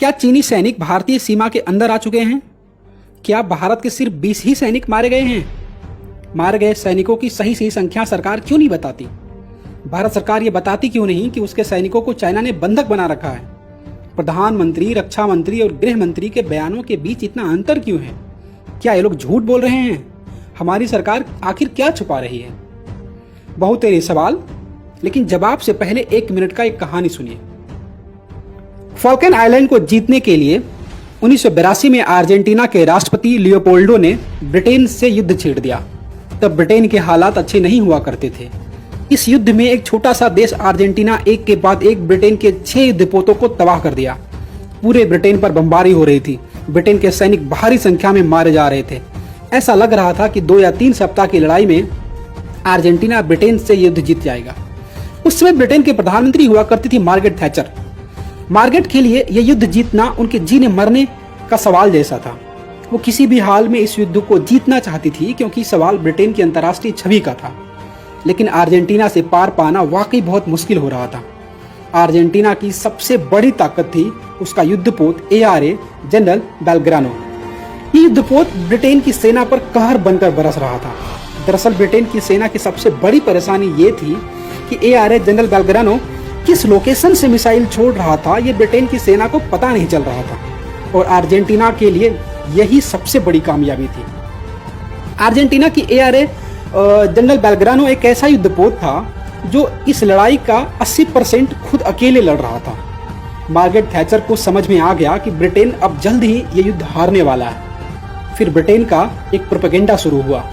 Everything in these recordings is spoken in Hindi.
क्या चीनी सैनिक भारतीय सीमा के अंदर आ चुके हैं? क्या भारत के सिर्फ 20 ही सैनिक मारे गए हैं? मारे गए सैनिकों की सही संख्या सरकार क्यों नहीं बताती? भारत सरकार ये बताती क्यों नहीं कि उसके सैनिकों को चाइना ने बंधक बना रखा है? प्रधानमंत्री, रक्षा मंत्री और गृह मंत्री के बयानों के बीच इतना अंतर क्यों है? क्या ये लोग झूठ बोल रहे हैं? हमारी सरकार आखिर क्या छुपा रही है? बहुत तेरे सवाल, लेकिन जवाब से पहले 1 मिनट का एक कहानी सुनिए। फॉल्कन आइलैंड को जीतने के लिए 1982 में अर्जेंटीना के राष्ट्रपति लियोपोल्डो ने ब्रिटेन से युद्ध छेड़ दिया। तब ब्रिटेन के हालात अच्छे नहीं हुआ करते थे। इस युद्ध में एक छोटा सा देश अर्जेंटीना एक के बाद एक ब्रिटेन के 6 युद्धपोतों को तबाह कर दिया। पूरे ब्रिटेन पर बमबारी हो रही थी। ब्रिटेन के सैनिक भारी संख्या में मारे जा रहे थे। ऐसा लग रहा था कि 2 या 3 सप्ताह की लड़ाई में अर्जेंटीना ब्रिटेन से युद्ध जीत जाएगा। उस समय ब्रिटेन के प्रधानमंत्री हुआ करती थी मार्गरेट थैचर। मार्गरेट के लिए यह युद्ध जीतना उनके जीने मरने का सवाल जैसा था। वो किसी भी हाल में इस युद्ध को जीतना चाहती थी, क्योंकि सवाल ब्रिटेन की अंतर्राष्ट्रीय छवि का था। लेकिन अर्जेंटीना से पार पाना वाकई बहुत मुश्किल हो रहा था। अर्जेंटीना की सबसे बड़ी ताकत थी उसका युद्धपोत ARA जनरल बेलग्रानो। ये युद्धपोत ब्रिटेन की सेना पर कहर बनकर बरस रहा था। दरअसल ब्रिटेन की सेना की सबसे बड़ी परेशानी ये थी कि ARA जनरल बेलग्रानो किस लोकेशन से मिसाइल छोड़ रहा था, ये ब्रिटेन की सेना को पता नहीं चल रहा था। और अर्जेंटीना के लिए यही सबसे बड़ी कामयाबी थी। अर्जेंटीना की ARA जनरल बेलग्रानो एक ऐसा युद्धपोत था जो इस लड़ाई का 80% खुद अकेले लड़ रहा था। मार्गरेट थैचर को समझ में आ गया कि ब्रिटेन अब जल्द ही ये युद्ध हारने वाला है। फिर ब्रिटेन का एक प्रोपेगेंडा शुरू हुआ।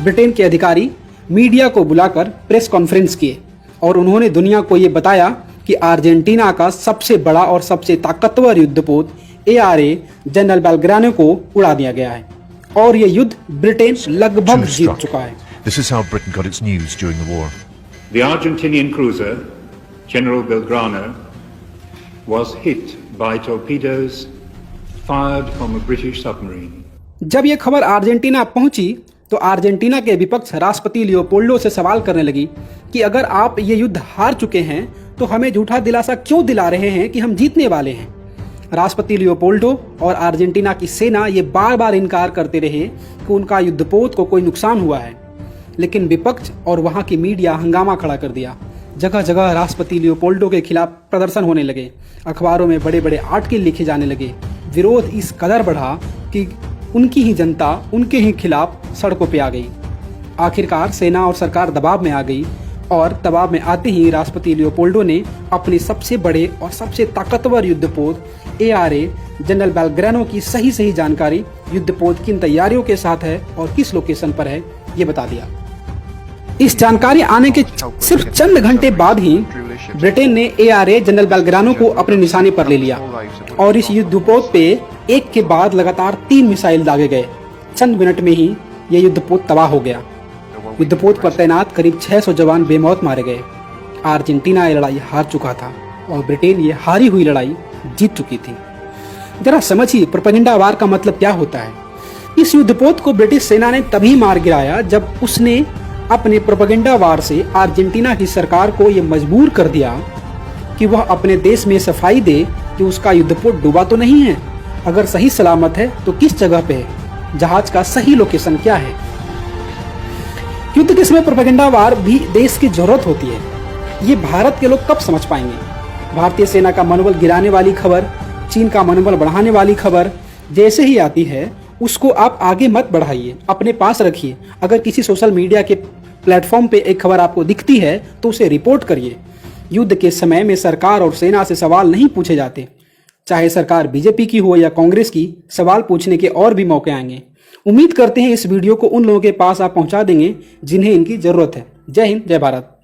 ब्रिटेन के अधिकारी मीडिया को बुलाकर प्रेस कॉन्फ्रेंस किए और उन्होंने दुनिया को ये बताया कि अर्जेंटीना का सबसे बड़ा और सबसे ताकतवर युद्धपोत ARA जनरल बेलग्रानो को उड़ा दिया गया है और ये युद्ध ब्रिटेन लगभग जीत चुका है। This is how Britain got its news during the war. The Argentinian cruiser General Belgrano was hit by torpedoes fired from a British submarine. जब ये खबर अर्जेंटीना पहुंची तो अर्जेंटीना के विपक्ष राष्ट्रपति लियोपोल्डो से सवाल करने लगी कि अगर आप ये युद्ध हार चुके हैं तो हमें झूठा दिलासा क्यों दिला रहे हैं कि हम जीतने वाले हैं। राष्ट्रपति लियोपोल्डो और अर्जेंटीना की सेना ये बार बार इनकार करते रहे कि उनका युद्धपोत को कोई नुकसान हुआ है, लेकिन विपक्ष और वहाँ की मीडिया हंगामा खड़ा कर दिया। जगह जगह राष्ट्रपति लियोपोल्डो के खिलाफ प्रदर्शन होने लगे। अखबारों में बड़े बड़े आर्टिकल लिखे जाने लगे। विरोध इस कदर बढ़ा कि उनकी ही जनता उनके ही खिलाफ सड़कों पर आ गई। आखिरकार सेना और सरकार दबाव में आ गई और दबाव में आते ही राष्ट्रपति लियोपोल्डो ने अपने सबसे बड़े और सबसे ताकतवर युद्धपोत ARA जनरल बेलग्रानो की सही जानकारी युद्धपोत किन तैयारियों के साथ है और किस लोकेशन पर है ये बता दिया। इस जानकारी आने के सिर्फ चंद घंटे बाद ही ब्रिटेन ने ARA जनरल बेलग्रानो को अपने निशाने पर ले लिया और इस युद्धपोत पे एक के बाद लगातार 3 मिसाइल दागे गए। चंद मिनट में ही यह युद्धपोत तबाह हो गया। युद्धपोत पर तैनात करीब 600 जवान बेमौत मारे गए। अर्जेंटीना ये लड़ाई हार चुका था और ब्रिटेन ये हारी हुई लड़ाई जीत चुकी थी। जरा समझिए प्रोपेगेंडा वार का मतलब क्या होता है। इस युद्धपोत को ब्रिटिश सेना ने तभी मार गिराया जब उसने अपने प्रोपेगेंडा वार से अर्जेंटीना की सरकार को यह मजबूर कर दिया कि वह अपने देश में सफाई दे कि उसका युद्धपोत डूबा तो नहीं है। अगर सही सलामत है तो किस जगह पे है, जहाज का सही लोकेशन क्या है। युद्ध के समय प्रोपेगेंडा वार भी देश की जरूरत होती है। ये भारत के लोग कब समझ पाएंगे। भारतीय सेना का मनोबल गिराने वाली खबर, चीन का मनोबल बढ़ाने वाली खबर जैसे ही आती है उसको आप आगे मत बढ़ाइए, अपने पास रखिए। अगर किसी सोशल मीडिया के प्लेटफॉर्म पे एक खबर आपको दिखती है तो उसे रिपोर्ट करिए। युद्ध के समय में सरकार और सेना से सवाल नहीं पूछे जाते। चाहे सरकार बीजेपी की हो या कांग्रेस की, सवाल पूछने के और भी मौके आएंगे। उम्मीद करते हैं इस वीडियो को उन लोगों के पास आप पहुंचा देंगे जिन्हें इनकी जरूरत है। जय हिंद, जय भारत।